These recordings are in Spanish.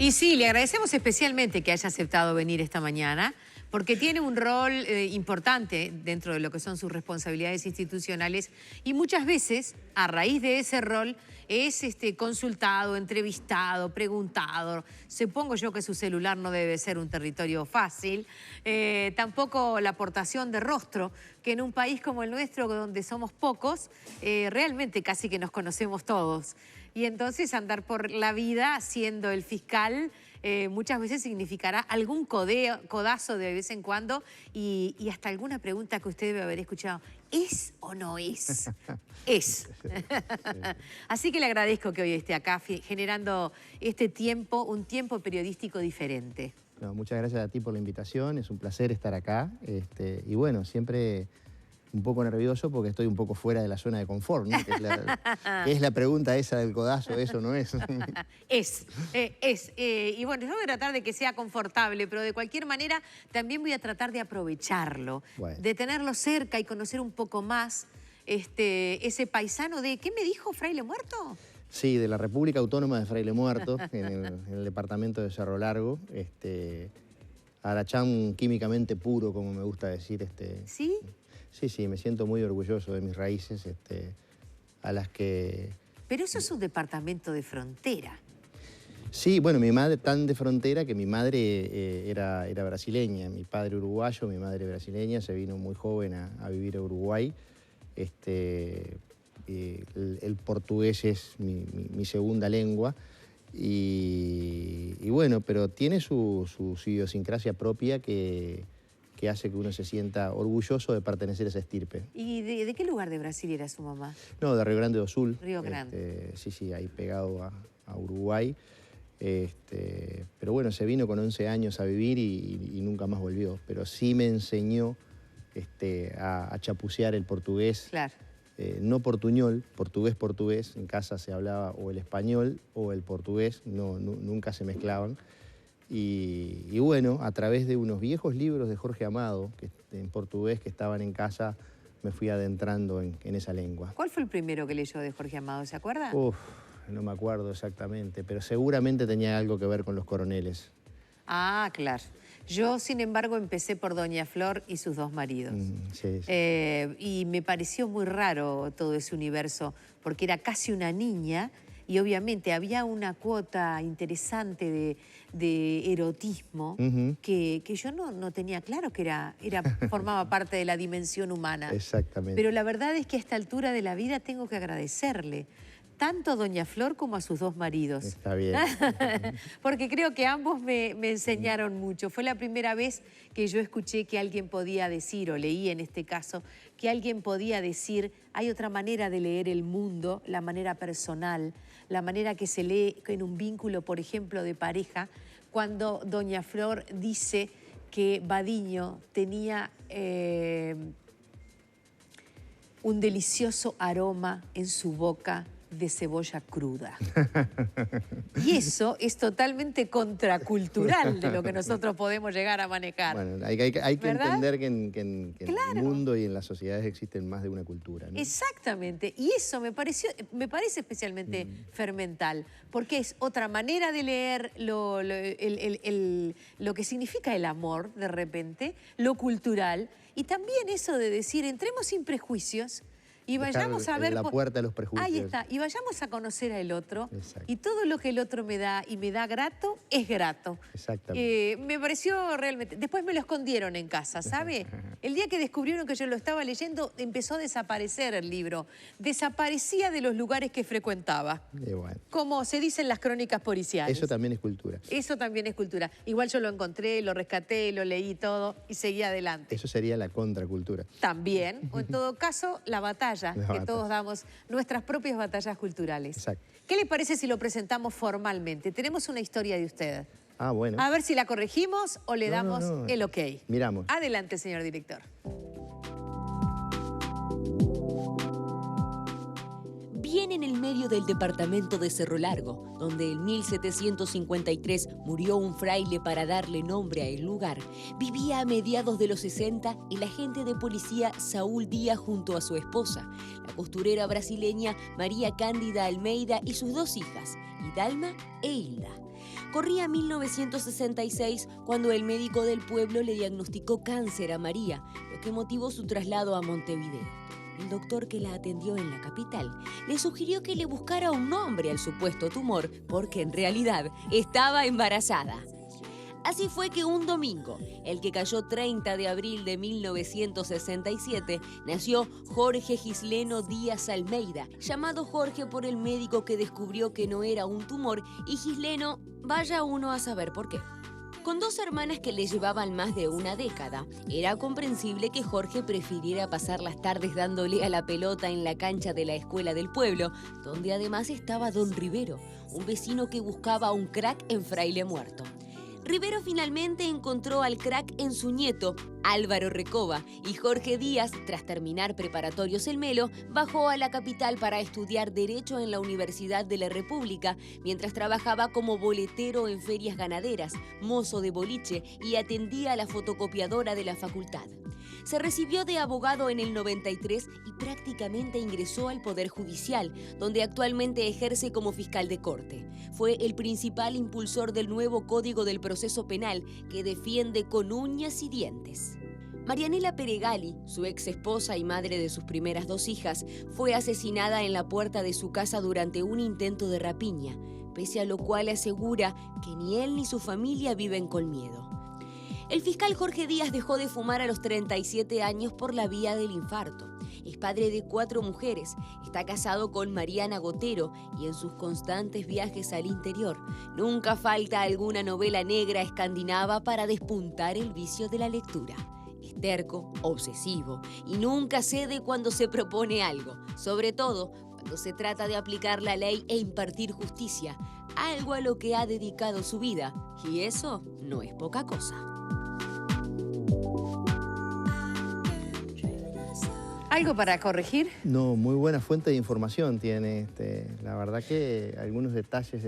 Y sí, le agradecemos especialmente que haya aceptado venir esta mañana, porque tiene un rol importante dentro de lo que son sus responsabilidades institucionales y muchas veces, a raíz de ese rol, es consultado, entrevistado, preguntado. Supongo yo que su celular no debe ser un territorio fácil. Tampoco la aportación de rostro, que en un país como el nuestro, donde somos pocos, realmente casi que nos conocemos todos. Y entonces andar por la vida siendo el fiscal muchas veces significará algún codazo de vez en cuando y hasta alguna pregunta que usted debe haber escuchado. ¿Es o no es? Es. Así que le agradezco que hoy esté acá generando este tiempo, un tiempo periodístico diferente. No, muchas gracias a ti por la invitación, es un placer estar acá. Y bueno, siempre un poco nervioso porque estoy un poco fuera de la zona de confort, ¿no? Que es la pregunta esa del codazo, ¿eso no es? Es. Y bueno, yo voy a tratar de que sea confortable, pero de cualquier manera también voy a tratar de aprovecharlo, bueno, de tenerlo cerca y conocer un poco más ese paisano de... ¿Qué me dijo, Fraile Muerto? Sí, de la República Autónoma de Fraile Muerto, en el departamento de Cerro Largo. Arachán químicamente puro, como me gusta decir. ¿Sí? Sí, me siento muy orgulloso de mis raíces, a las que... Pero eso es un departamento de frontera. Sí, bueno, mi madre tan de frontera que mi madre era brasileña, mi padre uruguayo, mi madre brasileña, se vino muy joven a vivir a Uruguay. El portugués es mi segunda lengua y bueno, pero tiene su idiosincrasia propia que hace que uno se sienta orgulloso de pertenecer a esa estirpe. ¿Y de qué lugar de Brasil era su mamá? No, de Río Grande do Sul. Río Grande. Sí, ahí pegado a Uruguay. Pero bueno, se vino con 11 años a vivir y nunca más volvió. Pero sí me enseñó a chapucear el portugués. Claro. No portuñol, portugués. En casa se hablaba o el español o el portugués, nunca se mezclaban. Y bueno, a través de unos viejos libros de Jorge Amado, en portugués, que estaban en casa, me fui adentrando en esa lengua. ¿Cuál fue el primero que leyó de Jorge Amado, se acuerda? No me acuerdo exactamente, pero seguramente tenía algo que ver con los coroneles. Ah, claro. Yo, sin embargo, empecé por Doña Flor y sus dos maridos. Sí. Y me pareció muy raro todo ese universo, porque era casi una niña y obviamente había una cuota interesante de erotismo que yo no tenía claro que formaba parte de la dimensión humana. Exactamente. Pero la verdad es que a esta altura de la vida tengo que agradecerle tanto a Doña Flor como a sus dos maridos. Está bien. Porque creo que ambos me enseñaron mucho. Fue la primera vez que yo escuché que alguien podía decir, o leí en este caso, que alguien podía decir, hay otra manera de leer el mundo, la manera personal, la manera que se lee en un vínculo, por ejemplo, de pareja, cuando Doña Flor dice que Badiño tenía un delicioso aroma en su boca de cebolla cruda. Y eso es totalmente contracultural de lo que nosotros podemos llegar a manejar. Bueno, hay que entender que en Claro. el mundo y en las sociedades existen más de una cultura, ¿no? Exactamente, y eso me parece especialmente fermental, porque es otra manera de leer lo que significa el amor, de repente, lo cultural, y también eso de decir, entremos sin prejuicios, y vayamos a ver... la puerta de los prejuicios. Ahí está. Y vayamos a conocer al otro. Exacto. Y todo lo que el otro me da y me da grato, es grato. Exactamente. Me pareció realmente... Después me lo escondieron en casa, ¿sabe? El día que descubrieron que yo lo estaba leyendo, empezó a desaparecer el libro. Desaparecía de los lugares que frecuentaba. Bueno. Como se dice en las crónicas policiales. Eso también es cultura. Eso también es cultura. Igual yo lo encontré, lo rescaté, lo leí todo y seguí adelante. Eso sería la contracultura. También, o en todo caso, la batalla, que todos damos nuestras propias batallas culturales. Exacto. ¿Qué le parece si lo presentamos formalmente? Tenemos una historia de usted. Ah, bueno. A ver si la corregimos o le damos el ok. Miramos. Adelante, señor director. Bien en el medio del departamento de Cerro Largo, donde en 1753 murió un fraile para darle nombre a el lugar, vivía a mediados de los 60 el agente de policía Saúl Díaz junto a su esposa, la costurera brasileña María Cándida Almeida y sus dos hijas, Hidalma e Hilda. Corría 1966 cuando el médico del pueblo le diagnosticó cáncer a María, lo que motivó su traslado a Montevideo. El doctor que la atendió en la capital le sugirió que le buscara un nombre al supuesto tumor porque en realidad estaba embarazada. Así fue que un domingo, el que cayó 30 de abril de 1967, nació Jorge Gisleno Díaz Almeida, llamado Jorge por el médico que descubrió que no era un tumor, y Gisleno, vaya uno a saber por qué. Con 2 hermanas que le llevaban más de una década, era comprensible que Jorge prefiriera pasar las tardes dándole a la pelota en la cancha de la escuela del pueblo, donde además estaba Don Rivero, un vecino que buscaba un crack en Fraile Muerto. Rivero finalmente encontró al crack en su nieto, Álvaro Recoba, y Jorge Díaz, tras terminar preparatorios El Melo, bajó a la capital para estudiar Derecho en la Universidad de la República, mientras trabajaba como boletero en ferias ganaderas, mozo de boliche y atendía a la fotocopiadora de la facultad. Se recibió de abogado en el 93 y prácticamente ingresó al Poder Judicial, donde actualmente ejerce como fiscal de corte. Fue el principal impulsor del nuevo Código del Proceso Penal, que defiende con uñas y dientes. Marianela Peregali, su ex esposa y madre de sus primeras 2 hijas, fue asesinada en la puerta de su casa durante un intento de rapiña, pese a lo cual asegura que ni él ni su familia viven con miedo. El fiscal Jorge Díaz dejó de fumar a los 37 años por la vía del infarto. Es padre de 4 mujeres, está casado con Mariana Gotero y en sus constantes viajes al interior nunca falta alguna novela negra escandinava para despuntar el vicio de la lectura. Es terco, obsesivo y nunca cede cuando se propone algo, sobre todo cuando se trata de aplicar la ley e impartir justicia, algo a lo que ha dedicado su vida, y eso no es poca cosa. ¿Algo para corregir? No, muy buena fuente de información tiene. La verdad que algunos detalles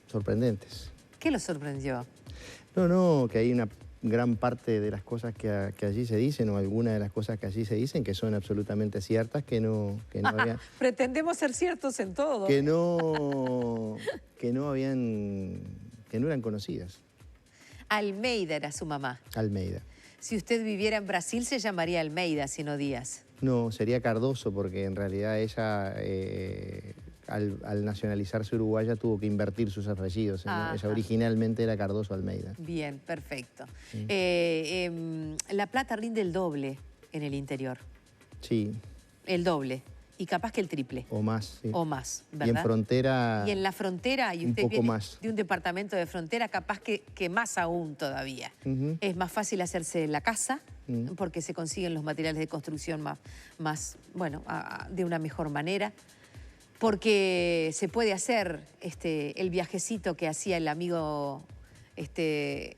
sorprendentes. ¿Qué lo sorprendió? No, que hay una gran parte de las cosas que allí se dicen, o algunas de las cosas que allí se dicen, que son absolutamente ciertas, que no habían... Pretendemos ser ciertos en todo. Que no eran conocidas. Almeida era su mamá. Almeida. Si usted viviera en Brasil, se llamaría Almeida, sino Díaz. No, sería Cardoso, porque en realidad ella, al nacionalizarse uruguaya, tuvo que invertir sus apellidos. Ella originalmente era Cardoso Almeida. Bien, perfecto. Sí. La plata rinde el doble en el interior. Sí. El doble. Y capaz que el triple. O más, sí. O más, ¿verdad? Y en frontera... Y en la frontera, y usted un poco viene más. de un departamento de frontera, capaz que más aún todavía. Es más fácil hacerse la casa, porque se consiguen los materiales de construcción de una mejor manera. Porque se puede hacer el viajecito que hacía el amigo en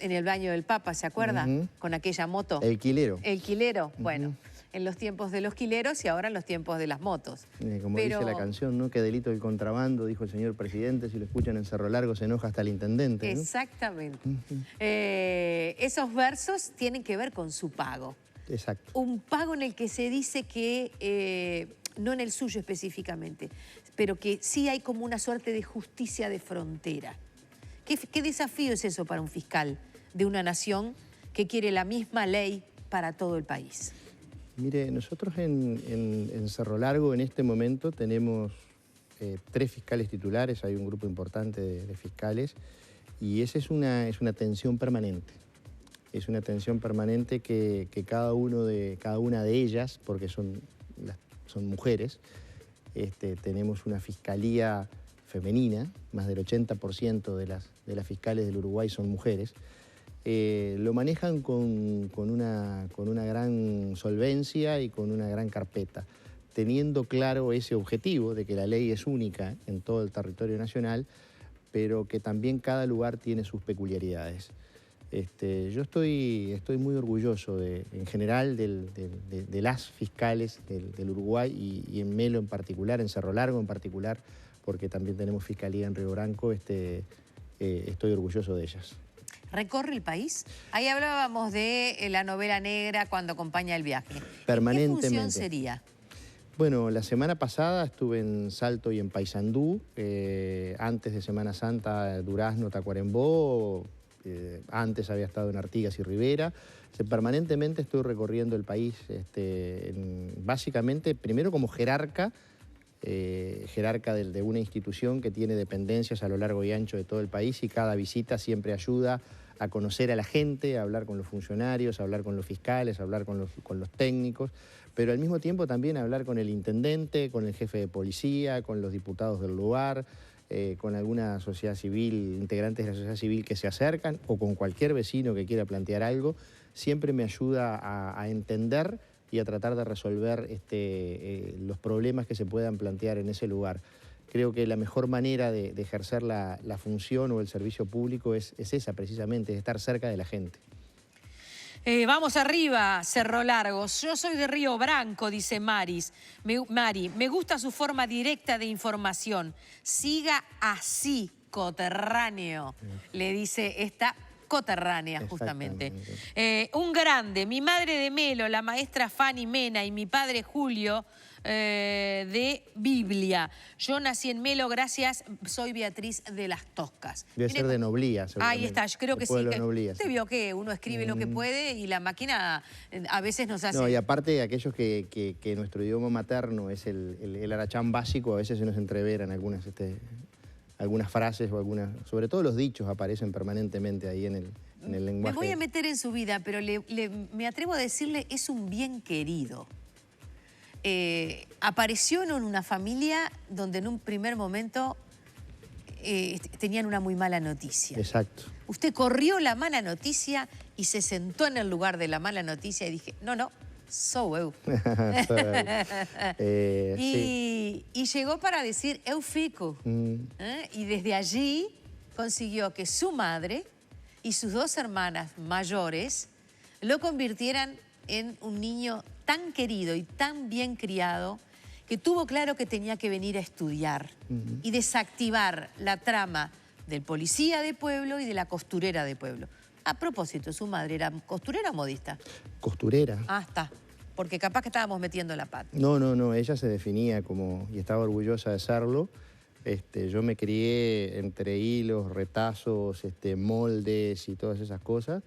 el baño del Papa, ¿se acuerda? Con aquella moto. El quilero. El quilero, bueno. En los tiempos de los quileros y ahora en los tiempos de las motos. Como dice la canción, ¿no? Qué delito el contrabando, dijo el señor presidente, si lo escuchan en Cerro Largo se enoja hasta el intendente, ¿no? Exactamente. Esos versos tienen que ver con su pago. Exacto. Un pago en el que se dice que, no en el suyo específicamente, pero que sí hay como una suerte de justicia de frontera. ¿Qué desafío es eso para un fiscal de una nación que quiere la misma ley para todo el país? Mire, nosotros en Cerro Largo en este momento tenemos 3 fiscales titulares, hay un grupo importante de fiscales, y esa es una tensión permanente. Es una tensión permanente que cada una de ellas, porque son mujeres, tenemos una fiscalía femenina, más del 80% de las fiscales del Uruguay son mujeres. Lo manejan con una gran solvencia y con una gran carpeta, teniendo claro ese objetivo de que la ley es única en todo el territorio nacional, pero que también cada lugar tiene sus peculiaridades. Yo estoy muy orgulloso en general de las fiscales del Uruguay y en Melo en particular, en Cerro Largo en particular, porque también tenemos fiscalía en Río Branco, estoy orgulloso de ellas. ¿Recorre el país? Ahí hablábamos de la novela negra cuando acompaña el viaje. Permanentemente. ¿Qué función sería? Bueno, la semana pasada estuve en Salto y en Paysandú, antes de Semana Santa, Durazno, Tacuarembó, antes había estado en Artigas y Rivera. Permanentemente estoy recorriendo el país, básicamente, primero como jerarca de una institución que tiene dependencias a lo largo y ancho de todo el país, y cada visita siempre ayuda a conocer a la gente, a hablar con los funcionarios, a hablar con los fiscales, a hablar con los técnicos, pero al mismo tiempo también a hablar con el intendente, con el jefe de policía, con los diputados del lugar, con alguna sociedad civil, integrantes de la sociedad civil que se acercan, o con cualquier vecino que quiera plantear algo. Siempre me ayuda a entender y a tratar de resolver los problemas que se puedan plantear en ese lugar. Creo que la mejor manera de ejercer la función o el servicio público es esa, precisamente, es estar cerca de la gente. Vamos arriba, Cerro Largo. Yo soy de Río Branco, dice Mari. Me gusta su forma directa de información. Siga así, coterráneo, le dice esta coterránea, justamente. Un grande, mi madre de Melo, la maestra Fanny Mena, y mi padre Julio, de Biblia. Yo nací en Melo, gracias, soy Beatriz de las Toscas. Debe ser de Noblía, ahí está, yo creo que sí. Noblía, usted vio que uno escribe lo que puede y la máquina a veces nos hace... No, y aparte aquellos que nuestro idioma materno es el arachán básico, a veces se nos entreveran algunas frases o sobre todo los dichos aparecen permanentemente ahí en el lenguaje. Me voy a meter en su vida, pero me atrevo a decirle, es un bien querido. Apareció en una familia donde en un primer momento tenían una muy mala noticia. Exacto. Usted corrió la mala noticia y se sentó en el lugar de la mala noticia y dije, no, sou eu. Sí. Y llegó para decir, eu fico. Y desde allí consiguió que su madre y sus dos hermanas mayores lo convirtieran en un niño tan querido y tan bien criado que tuvo claro que tenía que venir a estudiar y desactivar la trama del policía de pueblo y de la costurera de pueblo. A propósito, ¿su madre era costurera o modista? Costurera. Ah, está. Porque capaz que estábamos metiendo la pata. No, ella se definía como, y estaba orgullosa de serlo. Yo me crié entre hilos, retazos, moldes y todas esas cosas.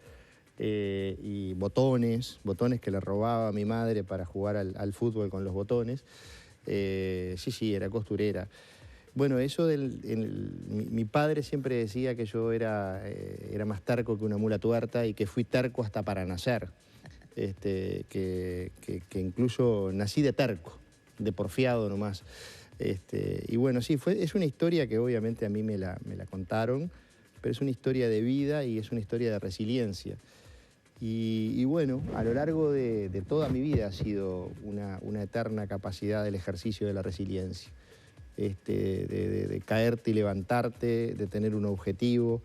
Y botones que le robaba a mi madre para jugar al fútbol con los botones. Sí, era costurera. Bueno, eso mi padre siempre decía que yo era más terco que una mula tuerta y que fui terco hasta para nacer. Que incluso nací de terco, de porfiado nomás. Y bueno, sí, es una historia que obviamente a mí me la contaron, pero es una historia de vida y es una historia de resiliencia. Y bueno, a lo largo de toda mi vida ha sido una eterna capacidad del ejercicio de la resiliencia. De caerte y levantarte, de tener un objetivo,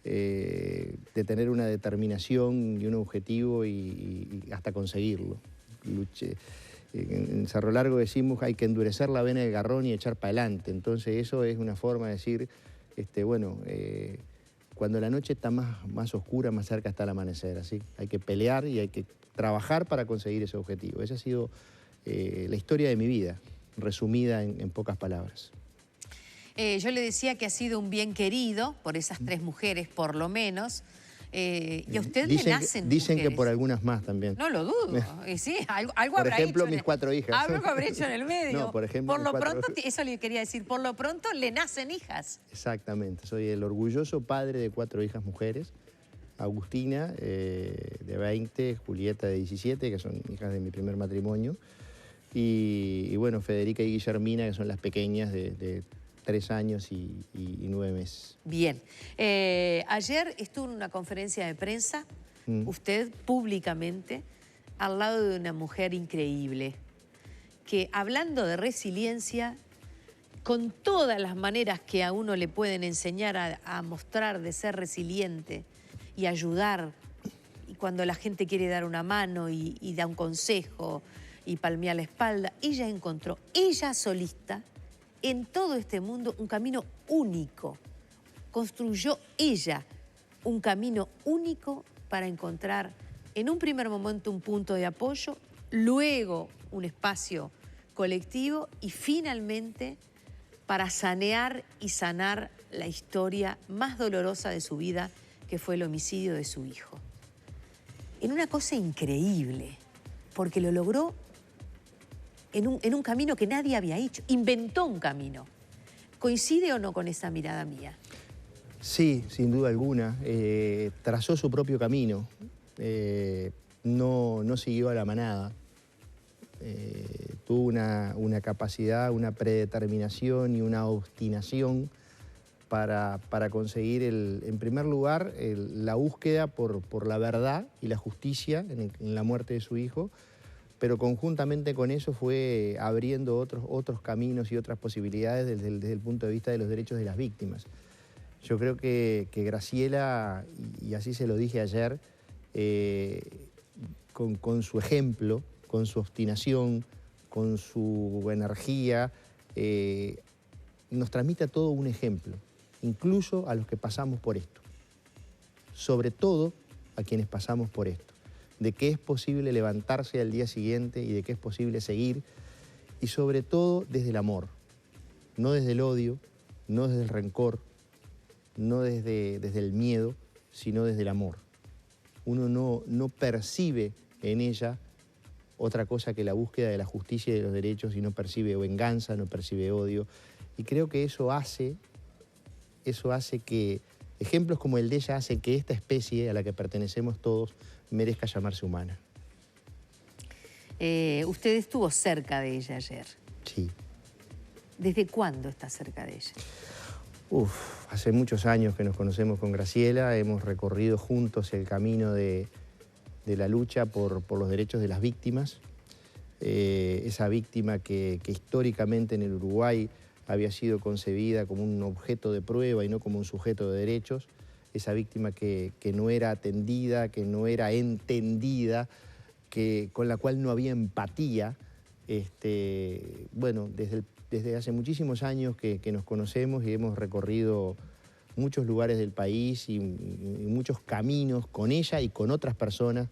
de tener una determinación y un objetivo y hasta conseguirlo. En Cerro Largo decimos hay que endurecer la vena del garrón y echar para adelante. Entonces eso es una forma de decir, cuando la noche está más oscura, más cerca está el amanecer, ¿así? Hay que pelear y hay que trabajar para conseguir ese objetivo. Esa ha sido la historia de mi vida, resumida en pocas palabras. Yo le decía que ha sido un bien querido por esas 3 mujeres, por lo menos. Y a usted le nacen Dicen mujeres. que por algunas más también. No lo dudo. Sí, algo por habrá ejemplo, hecho mis 4 hijas. Algo habrá hecho en el medio. No, por ejemplo, por lo pronto, eso le quería decir, por lo pronto le nacen hijas. Exactamente. Soy el orgulloso padre de 4 hijas mujeres. Agustina, de 20, Julieta, de 17, que son hijas de mi primer matrimonio. Y bueno, Federica y Guillermina, que son las pequeñas de 3 años y 9 meses. Bien. Ayer estuvo en una conferencia de prensa, usted públicamente, al lado de una mujer increíble, que hablando de resiliencia, con todas las maneras que a uno le pueden enseñar a mostrar de ser resiliente y ayudar, y cuando la gente quiere dar una mano y da un consejo y palmea la espalda, ella encontró, ella solista, en todo este mundo un camino único. Construyó ella un camino único para encontrar en un primer momento un punto de apoyo, luego un espacio colectivo y finalmente para sanear y sanar la historia más dolorosa de su vida, que fue el homicidio de su hijo. En una cosa increíble, porque lo logró en un camino que nadie había hecho. Inventó un camino. ¿Coincide o no con esa mirada mía? Sí, sin duda alguna. Trazó su propio camino. No siguió a la manada. Tuvo una capacidad, una predeterminación y una obstinación para conseguir, en primer lugar, la búsqueda por la verdad y la justicia en la muerte de su hijo, pero conjuntamente con eso fue abriendo otros caminos y otras posibilidades desde el punto de vista de los derechos de las víctimas. Yo creo que Graciela, y así se lo dije ayer, con su ejemplo, con su obstinación, con su energía, nos transmite a todo un ejemplo, incluso a los que pasamos por esto, sobre todo a quienes pasamos por esto, de que es posible levantarse al día siguiente y de que es posible seguir, y sobre todo desde el amor, no desde el odio, no desde el rencor, no desde el miedo, sino desde el amor. Uno no percibe en ella otra cosa que la búsqueda de la justicia y de los derechos, y no percibe venganza, no percibe odio. Y creo que eso hace que ejemplos como el de ella hacen que esta especie a la que pertenecemos todos merezca llamarse humana. Usted estuvo cerca de ella ayer. Sí. ¿Desde cuándo está cerca de ella? Hace muchos años que nos conocemos con Graciela, hemos recorrido juntos el camino de la lucha por los derechos de las víctimas. Esa víctima que históricamente en el Uruguay había sido concebida como un objeto de prueba y no como un sujeto de derechos. Esa víctima que no era atendida, que no era entendida, con la cual no había empatía. Bueno, desde hace muchísimos años que nos conocemos y hemos recorrido muchos lugares del país y muchos caminos con ella y con otras personas,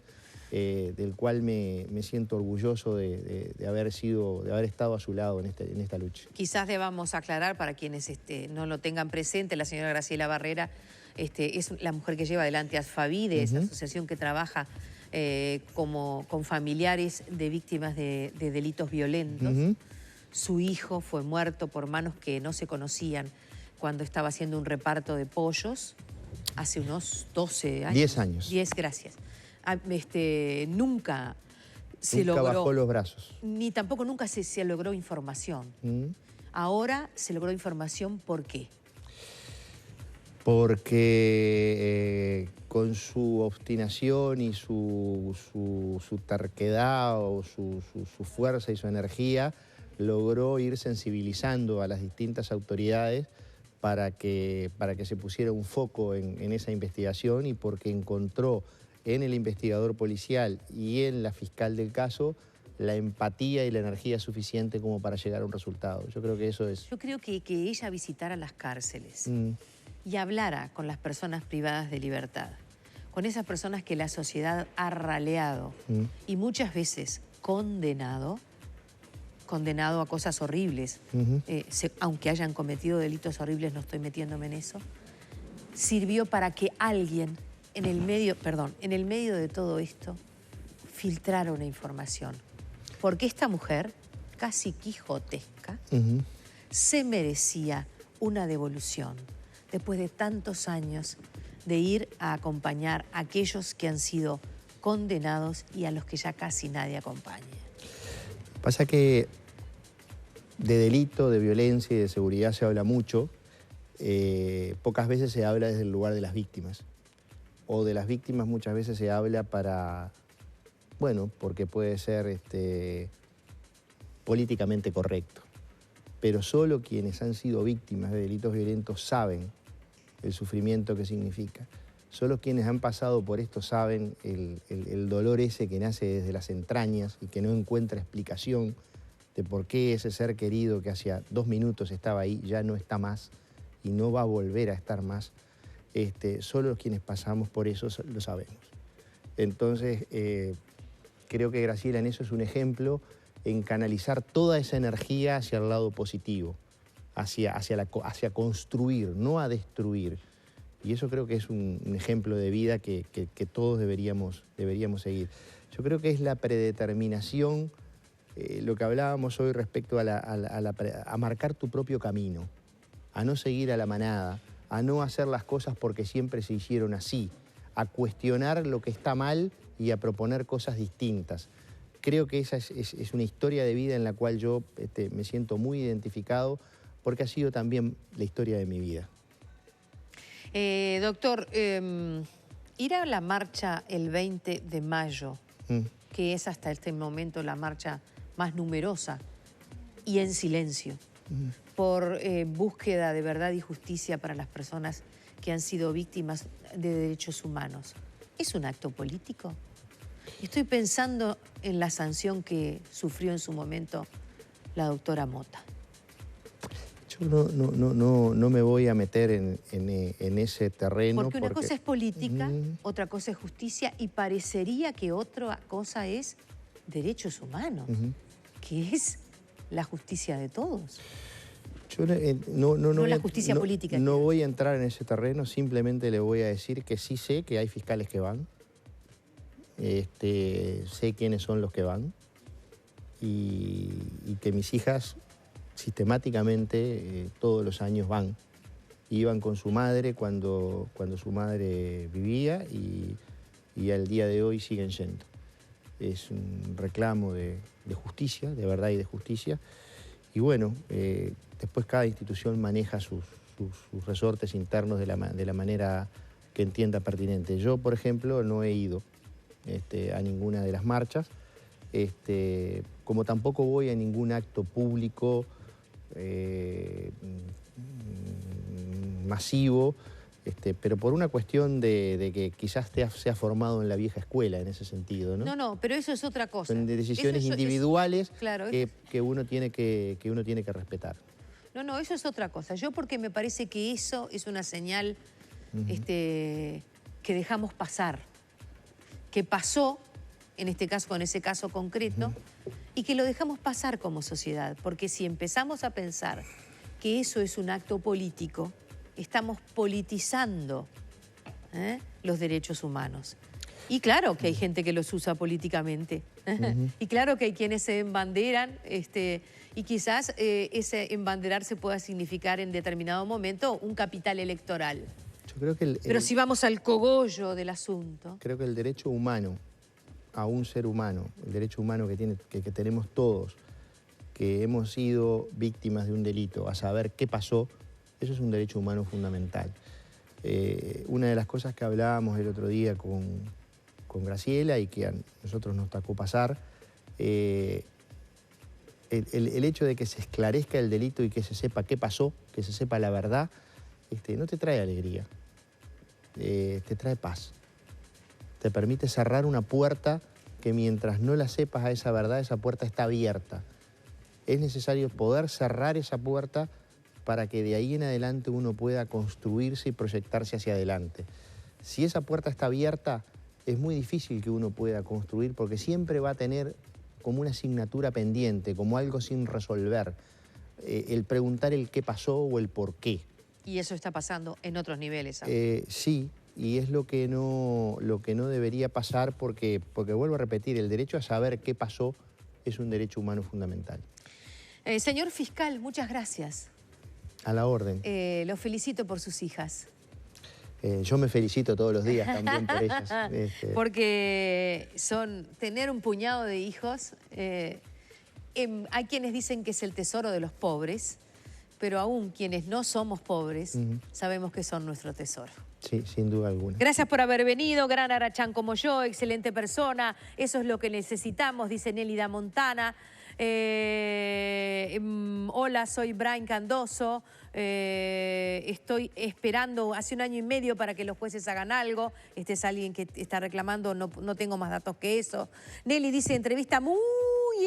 del cual me siento orgulloso de haber estado a su lado en esta lucha. Quizás debamos aclarar para quienes no lo tengan presente, la señora Graciela Barrera es la mujer que lleva adelante Asfavide, esa asociación que trabaja con familiares de víctimas de delitos violentos. Su hijo fue muerto por manos que no se conocían cuando estaba haciendo un reparto de pollos hace unos 12 años. 10 años. 10, gracias. Nunca se logró... Nunca bajó los brazos. Ni tampoco nunca se logró información. Ahora se logró información, ¿por qué? Porque con su obstinación y su terquedad o su fuerza y su energía, logró ir sensibilizando a las distintas autoridades para que se pusiera un foco en esa investigación, y porque encontró en el investigador policial y en la fiscal del caso la empatía y la energía suficiente como para llegar a un resultado. Yo creo que eso es... Yo creo que ella visitara las cárceles y hablara con las personas privadas de libertad, con esas personas que la sociedad ha raleado y muchas veces condenado a cosas horribles, aunque hayan cometido delitos horribles, no estoy metiéndome en eso, sirvió para que alguien en el medio de todo esto filtrara una información. Porque esta mujer, casi quijotesca, se merecía una devolución después de tantos años de ir a acompañar a aquellos que han sido condenados y a los que ya casi nadie acompaña. Pasa que de delito, de violencia y de seguridad se habla mucho. Pocas veces se habla desde el lugar de las víctimas. O de las víctimas muchas veces se habla porque puede ser políticamente correcto. Pero solo quienes han sido víctimas de delitos violentos saben el sufrimiento que significa. Solo quienes han pasado por esto saben el dolor ese que nace desde las entrañas y que no encuentra explicación de por qué ese ser querido que hacía 2 minutos estaba ahí ya no está más y no va a volver a estar más. Solo quienes pasamos por eso lo sabemos. Entonces, creo que Graciela en eso es un ejemplo en canalizar toda esa energía hacia el lado positivo, hacia construir, no a destruir. Y eso creo que es un ejemplo de vida que todos deberíamos seguir. Yo creo que es la predeterminación, lo que hablábamos hoy respecto a marcar tu propio camino, a no seguir a la manada, a no hacer las cosas porque siempre se hicieron así, a cuestionar lo que está mal y a proponer cosas distintas. Creo que esa es una historia de vida en la cual yo me siento muy identificado porque ha sido también la historia de mi vida. Doctor, ir a la marcha el 20 de mayo, que es hasta este momento la marcha más numerosa y en silencio, por búsqueda de verdad y justicia para las personas que han sido víctimas de derechos humanos, ¿es un acto político? Estoy pensando en la sanción que sufrió en su momento la doctora Mota. Yo no me voy a meter en ese terreno. Porque una cosa es política, otra cosa es justicia, y parecería que otra cosa es derechos humanos, que es la justicia de todos. Yo no la justicia política. No voy a entrar en ese terreno, simplemente le voy a decir que sí sé que hay fiscales que van, sé quiénes son los que van, y que mis hijas sistemáticamente todos los años van. Iban con su madre cuando su madre vivía y al día de hoy siguen yendo. Es un reclamo de justicia, de verdad y de justicia. Y bueno, después cada institución maneja sus resortes internos de la manera que entienda pertinente. Yo, por ejemplo, no he ido a ninguna de las marchas, como tampoco voy a ningún acto público masivo, pero por una cuestión de que quizás se ha formado en la vieja escuela en ese sentido, ¿no? No, pero eso es otra cosa. Son decisiones individuales claro, que uno tiene que respetar. No, eso es otra cosa. Yo porque me parece que eso es una señal que dejamos pasar, que pasó, en este caso, con ese caso concreto, y que lo dejamos pasar como sociedad, porque si empezamos a pensar que eso es un acto político, estamos politizando los derechos humanos. Y claro que hay gente que los usa políticamente, y claro que hay quienes se embanderan, y quizás ese embanderarse pueda significar en determinado momento un capital electoral. Yo creo que pero si vamos al cogollo del asunto... Creo que el derecho humano a un ser humano, el derecho humano que tenemos todos, que hemos sido víctimas de un delito, a saber qué pasó, eso es un derecho humano fundamental. Una de las cosas que hablábamos el otro día con Graciela y que a nosotros nos tocó pasar, el hecho de que se esclarezca el delito y que se sepa qué pasó, que se sepa la verdad, no te trae alegría, te trae paz. Te permite cerrar una puerta que mientras no la sepas a esa verdad, esa puerta está abierta. Es necesario poder cerrar esa puerta para que de ahí en adelante uno pueda construirse y proyectarse hacia adelante. Si esa puerta está abierta, es muy difícil que uno pueda construir porque siempre va a tener como una asignatura pendiente, como algo sin resolver. El preguntar el qué pasó o el por qué. Y eso está pasando en otros niveles. Sí. Y es lo que no debería pasar porque vuelvo a repetir, el derecho a saber qué pasó es un derecho humano fundamental. Señor fiscal, muchas gracias. A la orden. Lo felicito por sus hijas. Yo me felicito todos los días también por ellas. Porque tener un puñado de hijos, hay quienes dicen que es el tesoro de los pobres, pero aún quienes no somos pobres sabemos que son nuestro tesoro. Sí, sin duda alguna. Gracias por haber venido, gran Arachán como yo, excelente persona, eso es lo que necesitamos, dice Nélida Montana. Hola, soy Brian Candoso, estoy esperando hace 1 año y medio para que los jueces hagan algo. Este es alguien que está reclamando, no tengo más datos que eso. Nelly dice, entrevista muy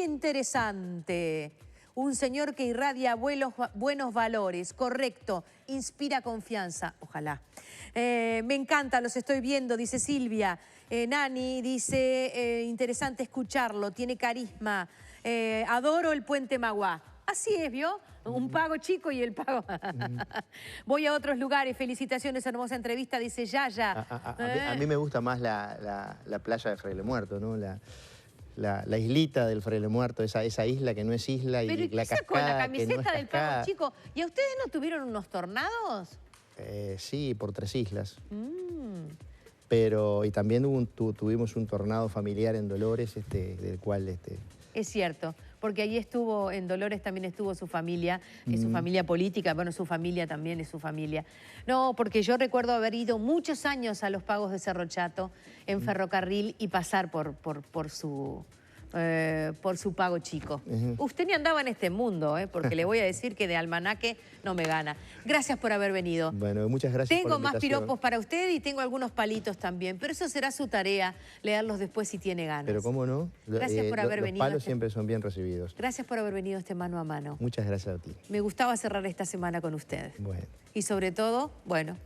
interesante. Un señor que irradia buenos valores, correcto, inspira confianza, ojalá. Me encanta, los estoy viendo, dice Silvia. Nani dice, interesante escucharlo, tiene carisma. adoro el Puente Maguá. Así es, ¿vio? Un pago chico y el pago... Voy a otros lugares. Felicitaciones, hermosa entrevista, dice Yaya. A mí me gusta más la playa de Fraile Muerto, ¿no? La islita del Fraile Muerto, esa isla que no es isla y Pero ¿y la qué sacó cascada la camiseta que no es del pago cascada. chico? ¿Y a ustedes no tuvieron unos tornados? Sí, por 3 islas. Pero, y también tuvimos un tornado familiar en Dolores, del cual... Es cierto, porque allí estuvo, en Dolores también estuvo su familia, su familia política, bueno, su familia también es su familia. No, porque yo recuerdo haber ido muchos años a los pagos de Cerro Chato en ferrocarril y pasar por su pago chico. Usted ni andaba en este mundo, porque le voy a decir que de almanaque no me gana. Gracias por haber venido. Bueno, muchas gracias por la Tengo más invitación. piropos para usted y tengo algunos palitos también, pero eso será su tarea, leerlos después si tiene ganas. Pero cómo no. Gracias por haber venido. Los palos siempre son bien recibidos. Gracias por haber venido este mano a mano. Muchas gracias a ti. Me gustaba cerrar esta semana con usted. Bueno. Y sobre todo, bueno,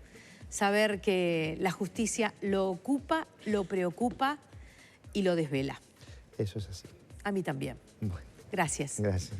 saber que la justicia lo ocupa, lo preocupa y lo desvela. Eso es así. A mí también. Bueno. Gracias. Gracias.